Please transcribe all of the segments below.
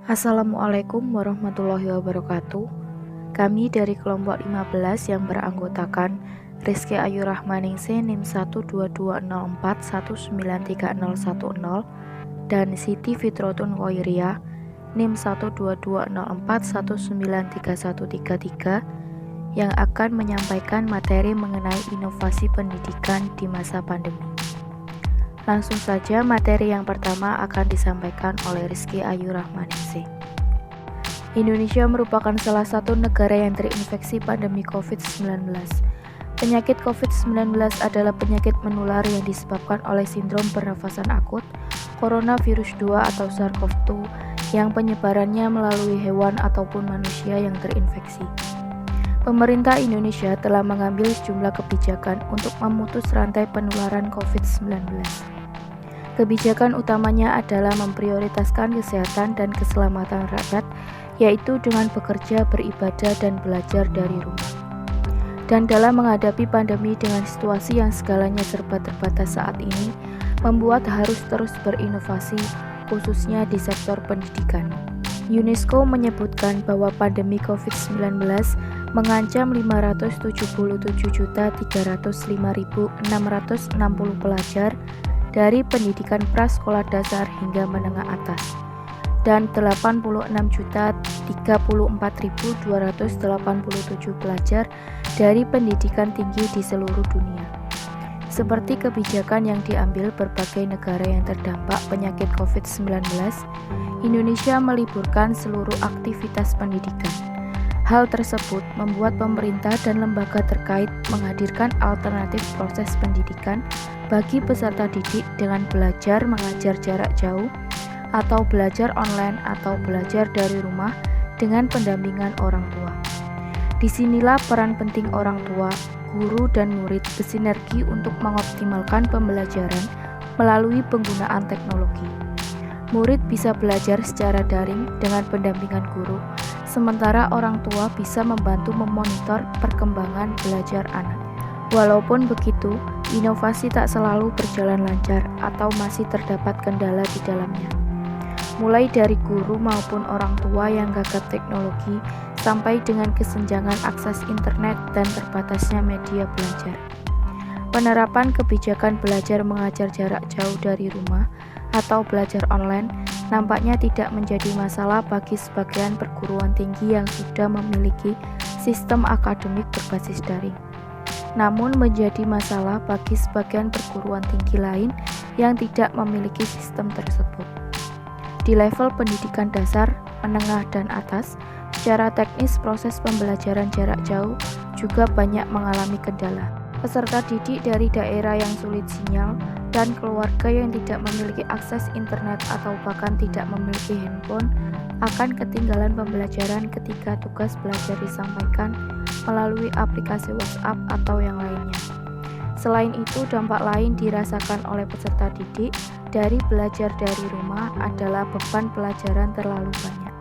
Assalamualaikum warahmatullahi wabarakatuh. Kami dari kelompok 15 yang beranggotakan Rizky Ayu Rahmaningsih NIM 12204193010 dan Siti Fitrotun Khoiriyah NIM 12204193133 yang akan menyampaikan materi mengenai inovasi pendidikan di masa pandemi. Langsung saja materi yang pertama akan disampaikan oleh Rizky Ayu Rahmaningsih. Indonesia merupakan salah satu negara yang terinfeksi pandemi COVID-19. Penyakit COVID-19 adalah penyakit menular yang disebabkan oleh sindrom pernafasan akut coronavirus 2 atau SARS-CoV-2 yang penyebarannya melalui hewan ataupun manusia yang terinfeksi. Pemerintah Indonesia telah mengambil sejumlah kebijakan untuk memutus rantai penularan COVID-19. Kebijakan utamanya adalah memprioritaskan kesehatan dan keselamatan rakyat, yaitu dengan bekerja, beribadah, dan belajar dari rumah. Dan dalam menghadapi pandemi dengan situasi yang segalanya serba terbatas saat ini, membuat harus terus berinovasi, khususnya di sektor pendidikan. UNESCO menyebutkan bahwa pandemi COVID-19 mengancam 577.305.660 pelajar dari pendidikan prasekolah dasar hingga menengah atas dan 86.034.287 pelajar dari pendidikan tinggi di seluruh dunia. Seperti kebijakan yang diambil berbagai negara yang terdampak penyakit COVID-19, Indonesia meliburkan seluruh aktivitas pendidikan. Hal tersebut membuat pemerintah dan lembaga terkait menghadirkan alternatif proses pendidikan bagi peserta didik dengan belajar mengajar jarak jauh atau belajar online atau belajar dari rumah dengan pendampingan orang tua. Disinilah peran penting orang tua, guru, dan murid bersinergi untuk mengoptimalkan pembelajaran melalui penggunaan teknologi. Murid bisa belajar secara daring dengan pendampingan guru, sementara orang tua bisa membantu memonitor perkembangan belajar anak. Walaupun begitu, inovasi tak selalu berjalan lancar atau masih terdapat kendala di dalamnya. Mulai dari guru maupun orang tua yang gagap teknologi, sampai dengan kesenjangan akses internet dan terbatasnya media belajar. Penerapan kebijakan belajar mengajar jarak jauh dari rumah atau belajar online nampaknya tidak menjadi masalah bagi sebagian perguruan tinggi yang sudah memiliki sistem akademik berbasis daring. Namun menjadi masalah bagi sebagian perguruan tinggi lain yang tidak memiliki sistem tersebut. Di level pendidikan dasar, menengah, dan atas, secara teknis proses pembelajaran jarak jauh juga banyak mengalami kendala. Peserta didik dari daerah yang sulit sinyal dan keluarga yang tidak memiliki akses internet atau bahkan tidak memiliki handphone akan ketinggalan pembelajaran ketika tugas belajar disampaikan melalui aplikasi WhatsApp atau yang lainnya. Selain itu, dampak lain dirasakan oleh peserta didik dari belajar dari rumah adalah beban pelajaran terlalu banyak.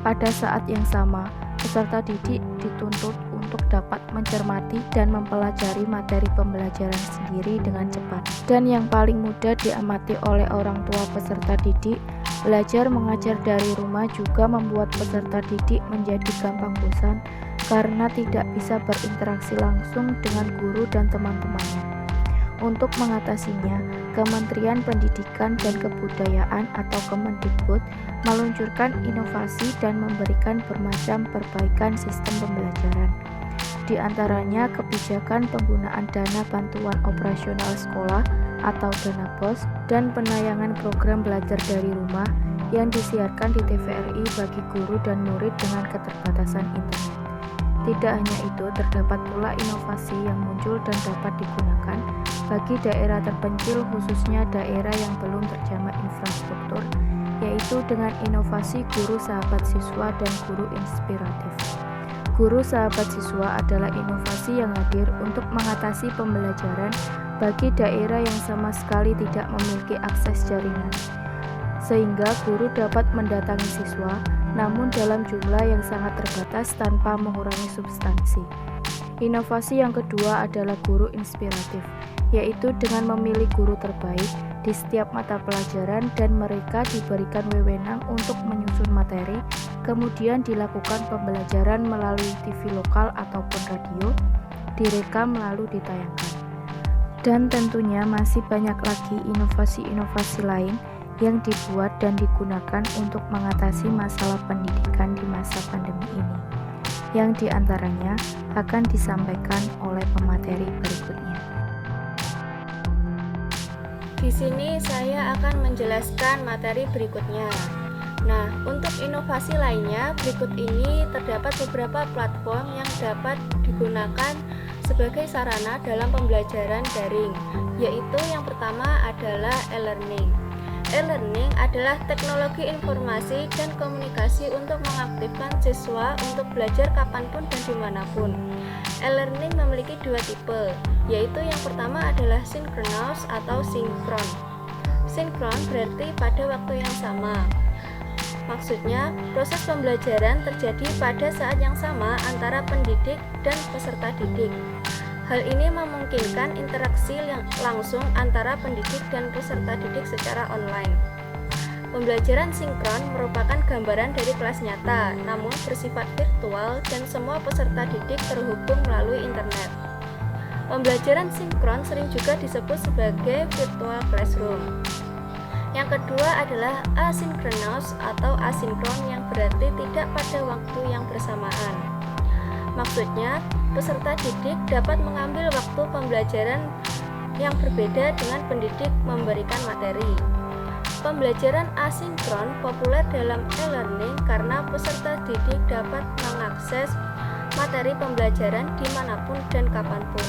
Pada saat yang sama, peserta didik dituntut untuk dapat mencermati dan mempelajari materi pembelajaran sendiri dengan cepat. Dan yang paling mudah diamati oleh orang tua peserta didik, belajar mengajar dari rumah juga membuat peserta didik menjadi gampang bosan karena tidak bisa berinteraksi langsung dengan guru dan teman-temannya. Untuk mengatasinya, Kementerian Pendidikan dan Kebudayaan atau Kemendikbud meluncurkan inovasi dan memberikan bermacam perbaikan sistem pembelajaran. Di antaranya kebijakan penggunaan dana bantuan operasional sekolah atau dana BOS dan penayangan program belajar dari rumah yang disiarkan di TVRI bagi guru dan murid dengan keterbatasan internet. Tidak hanya itu, terdapat pula inovasi yang muncul dan dapat digunakan bagi daerah terpencil, khususnya daerah yang belum terjamah infrastruktur, yaitu dengan inovasi guru sahabat siswa dan guru inspiratif. Guru sahabat siswa adalah inovasi yang hadir untuk mengatasi pembelajaran bagi daerah yang sama sekali tidak memiliki akses jaringan, sehingga guru dapat mendatangi siswa, namun dalam jumlah yang sangat terbatas tanpa mengurangi substansi. Inovasi yang kedua adalah guru inspiratif, yaitu dengan memilih guru terbaik di setiap mata pelajaran dan mereka diberikan wewenang untuk menyusun materi, kemudian dilakukan pembelajaran melalui TV lokal ataupun radio, direkam lalu ditayangkan. Dan tentunya masih banyak lagi inovasi-inovasi lain yang dibuat dan digunakan untuk mengatasi masalah pendidikan di masa pandemi ini, yang diantaranya akan disampaikan oleh pemateri berikutnya. Di sini saya akan menjelaskan materi berikutnya. Nah, untuk inovasi lainnya, berikut ini terdapat beberapa platform yang dapat digunakan sebagai sarana dalam pembelajaran daring, yaitu yang pertama adalah e-learning. E-learning adalah teknologi informasi dan komunikasi untuk mengaktifkan siswa untuk belajar kapanpun dan dimanapun. E-learning memiliki dua tipe, yaitu yang pertama adalah synchronous atau sinkron. Sinkron berarti pada waktu yang sama. Maksudnya, proses pembelajaran terjadi pada saat yang sama antara pendidik dan peserta didik. Hal ini memungkinkan interaksi yang langsung antara pendidik dan peserta didik secara online. Pembelajaran sinkron merupakan gambaran dari kelas nyata, namun bersifat virtual dan semua peserta didik terhubung melalui internet. Pembelajaran sinkron sering juga disebut sebagai virtual classroom. Yang kedua adalah asynchronous atau asinkron yang berarti tidak pada waktu yang bersamaan. Maksudnya, peserta didik dapat mengambil waktu pembelajaran yang berbeda dengan pendidik memberikan materi. Pembelajaran asinkron populer dalam e-learning karena peserta didik dapat mengakses materi pembelajaran dimanapun dan kapanpun.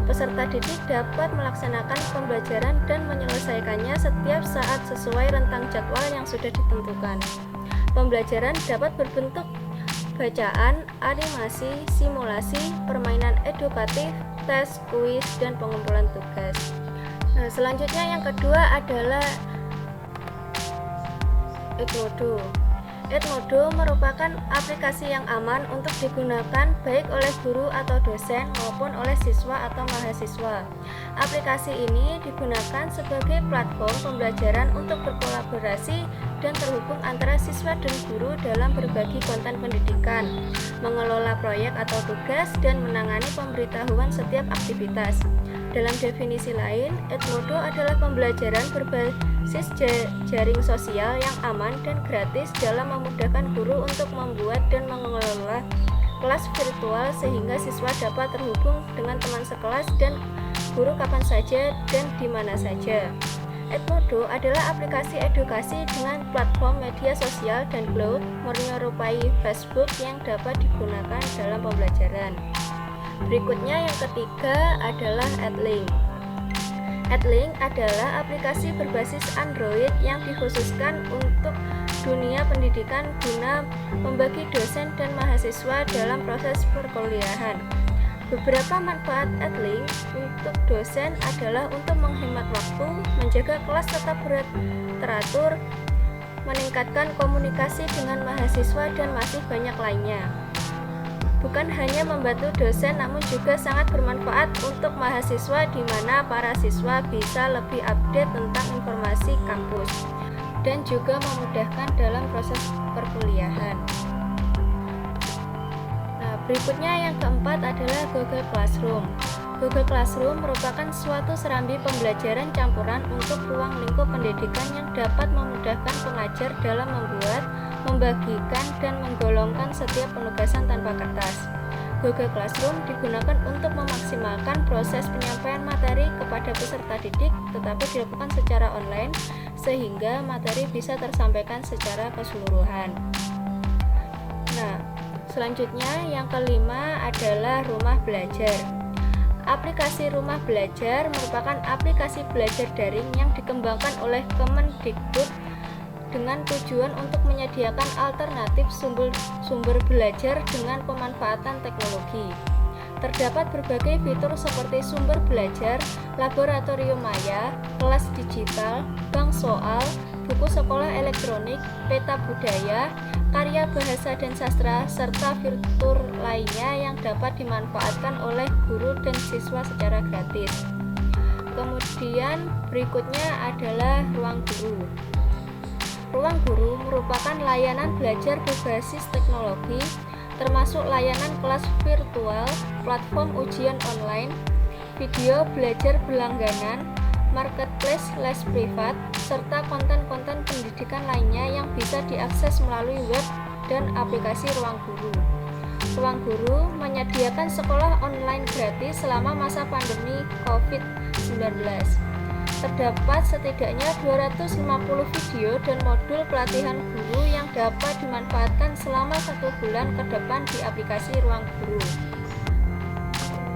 Peserta didik dapat melaksanakan pembelajaran dan menyelesaikannya setiap saat sesuai rentang jadwal yang sudah ditentukan. Pembelajaran dapat berbentuk bacaan, animasi, simulasi, permainan edukatif, tes, kuis, dan pengumpulan tugas. Nah, selanjutnya yang kedua adalah Edmodo. Edmodo merupakan aplikasi yang aman untuk digunakan baik oleh guru atau dosen maupun oleh siswa atau mahasiswa. Aplikasi ini digunakan sebagai platform pembelajaran untuk berkolaborasi dan terhubung antara siswa dan guru dalam berbagi konten pendidikan, mengelola proyek atau tugas, dan menangani pemberitahuan setiap aktivitas. Dalam definisi lain, Edmodo adalah pembelajaran berbasis jaring sosial yang aman dan gratis dalam memudahkan guru untuk membuat dan mengelola kelas virtual sehingga siswa dapat terhubung dengan teman sekelas dan guru kapan saja dan di mana saja. Edmodo adalah aplikasi edukasi dengan platform media sosial dan cloud menyerupai Facebook yang dapat digunakan dalam pembelajaran. Berikutnya yang ketiga adalah Edlink. Edlink adalah aplikasi berbasis Android yang dikhususkan untuk dunia pendidikan guna membagi dosen dan mahasiswa dalam proses perkuliahan. Beberapa manfaat Edlink untuk dosen adalah untuk menghemat waktu, menjaga kelas tetap teratur, meningkatkan komunikasi dengan mahasiswa, dan masih banyak lainnya. Bukan hanya membantu dosen, namun juga sangat bermanfaat untuk mahasiswa di mana para siswa bisa lebih update tentang informasi kampus dan juga memudahkan dalam proses perkuliahan. Nah, berikutnya yang keempat adalah Google Classroom. Google Classroom merupakan suatu serambi pembelajaran campuran untuk ruang lingkup pendidikan yang dapat memudahkan pengajar dalam membuat, membagikan, dan menggolongkan setiap penugasan tanpa kertas. Google Classroom digunakan untuk memaksimalkan proses penyampaian materi kepada peserta didik, tetapi dilakukan secara online sehingga materi bisa tersampaikan secara keseluruhan. Nah, selanjutnya yang kelima adalah Rumah Belajar. Aplikasi Rumah Belajar merupakan aplikasi belajar daring yang dikembangkan oleh Kemendikbud dengan tujuan untuk menyediakan alternatif sumber belajar dengan pemanfaatan teknologi. Terdapat berbagai fitur seperti sumber belajar, laboratorium maya, kelas digital, bank soal, buku sekolah elektronik, peta budaya, karya bahasa dan sastra, serta fitur lainnya yang dapat dimanfaatkan oleh guru dan siswa secara gratis. Kemudian berikutnya adalah ruang guru. Ruang guru merupakan layanan belajar berbasis teknologi, termasuk layanan kelas virtual, platform ujian online, video belajar berlangganan, marketplace les privat, serta konten-konten pendidikan lainnya yang bisa diakses melalui web dan aplikasi Ruang Guru. Ruang Guru menyediakan sekolah online gratis selama masa pandemi COVID-19. Terdapat setidaknya 250 video dan modul pelatihan guru yang dapat dimanfaatkan selama 1 bulan ke depan di aplikasi Ruang Guru.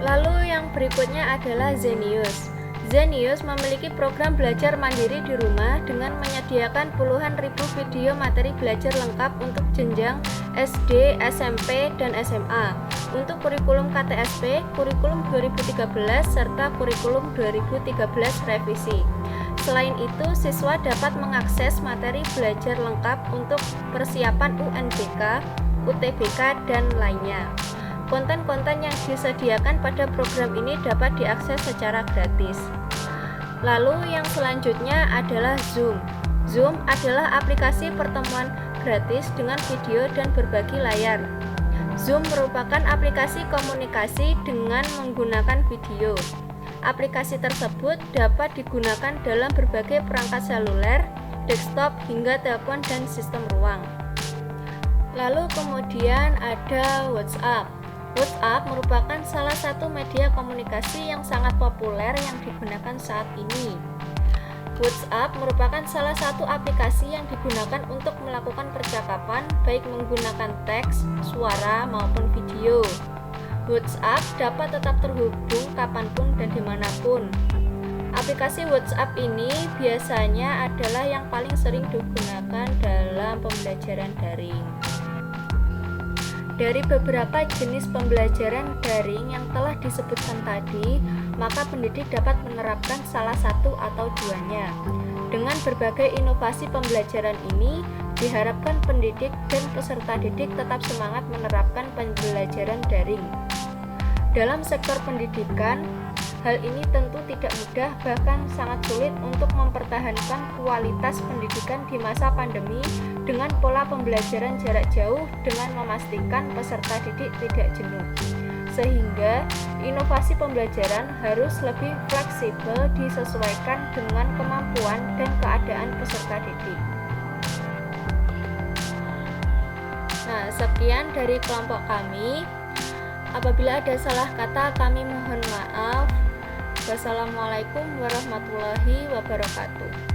Lalu yang berikutnya adalah Zenius. Zenius memiliki program belajar mandiri di rumah dengan menyediakan puluhan ribu video materi belajar lengkap untuk jenjang SD, SMP, dan SMA untuk kurikulum KTSP, kurikulum 2013, serta kurikulum 2013 revisi. Selain itu, siswa dapat mengakses materi belajar lengkap untuk persiapan UNBK, UTBK, dan lainnya. Konten-konten yang disediakan pada program ini dapat diakses secara gratis. Lalu yang selanjutnya adalah Zoom. Zoom adalah aplikasi pertemuan gratis dengan video dan berbagi layar. Zoom merupakan aplikasi komunikasi dengan menggunakan video. Aplikasi tersebut dapat digunakan dalam berbagai perangkat seluler, desktop, hingga telepon dan sistem ruang. Lalu kemudian ada WhatsApp. WhatsApp merupakan salah satu media komunikasi yang sangat populer yang digunakan saat ini. WhatsApp merupakan salah satu aplikasi yang digunakan untuk melakukan percakapan baik menggunakan teks, suara, maupun video. WhatsApp dapat tetap terhubung kapanpun dan dimanapun. Aplikasi WhatsApp ini biasanya adalah yang paling sering digunakan dalam pembelajaran daring. Dari beberapa jenis pembelajaran daring yang telah disebutkan tadi, maka pendidik dapat menerapkan salah satu atau duanya. Dengan berbagai inovasi pembelajaran ini, diharapkan pendidik dan peserta didik tetap semangat menerapkan pembelajaran daring. Dalam sektor pendidikan, hal ini tentu tidak mudah, bahkan sangat sulit untuk mempertahankan kualitas pendidikan di masa pandemi dengan pola pembelajaran jarak jauh dengan memastikan peserta didik tidak jenuh. Sehingga inovasi pembelajaran harus lebih fleksibel disesuaikan dengan kemampuan dan keadaan peserta didik. Nah, sekian dari kelompok kami. Apabila ada salah kata, kami mohon maaf. Wassalamualaikum warahmatullahi wabarakatuh.